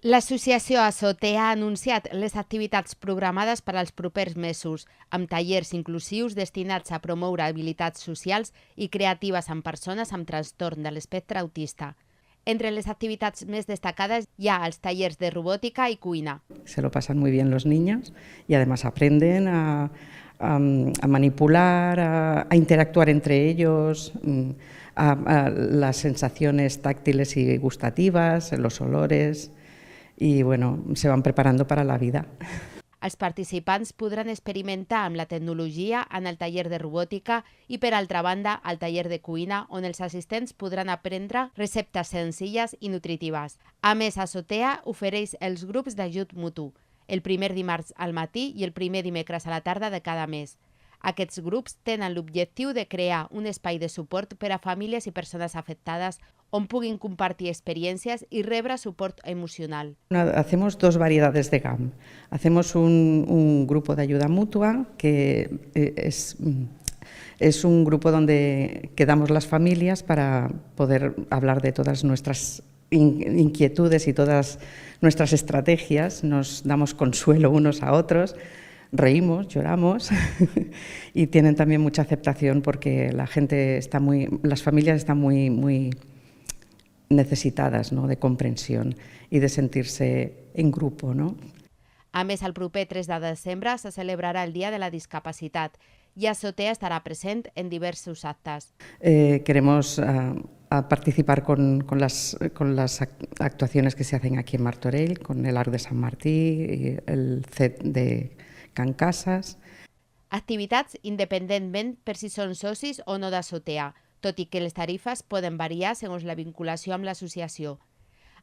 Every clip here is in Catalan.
L'associació Azotea ha anunciat les activitats programades per als propers mesos, amb tallers inclusius destinats a promoure habilitats socials i creatives amb persones amb trastorn de l'espectre autista. Entre les activitats més destacades hi ha els tallers de robòtica i cuina. Se lo pasan muy bien los niños y además aprenden a manipular, a interactuar entre ellos, a las sensaciones táctiles y gustativas, los olores, y bueno, se van preparando para la vida. Els participants podran experimentar amb la tecnologia en el taller de robòtica i, per altra banda, al taller de cuina, on els assistents podran aprendre receptes senzilles i nutritives. A més, Azotea ofereix els grups d'ajut mutu, el primer dimarts al matí i el primer dimecres a la tarda de cada mes. Aquests grups tenen l'objectiu de crear un espai de suport per a famílies i persones afectades on puguin compartir experiencias y rebre suport emocional. Hacemos dos variedades de GAM. Hacemos un grupo de ayuda mutua que es un grupo donde quedamos las familias para poder hablar de todas nuestras inquietudes y todas nuestras estrategias. Nos damos consuelo unos a otros, reímos, lloramos y tienen también mucha aceptación porque las familias están muy necesitadas, ¿no?, de comprensión i de sentir-se en grup, ¿no? A més, el proper 3 de desembre se celebrarà el Dia de la Discapacitat i Azotea estarà present en diversos actes. Queremos participar con las actuaciones que se hacen aquí en Martorell, con el Arc de Sant Martí, el CET de Can Casas. Activitats independentment per si són socis o no d'Azotea, tot i que les tarifes poden variar segons la vinculació amb l'associació.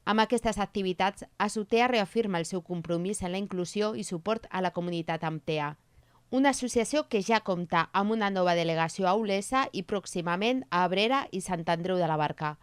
Amb aquestes activitats, Azotea reafirma el seu compromís en la inclusió i suport a la comunitat amb TEA. Una associació que ja compta amb una nova delegació a Olesa i pròximament a Abrera i Sant Andreu de la Barca.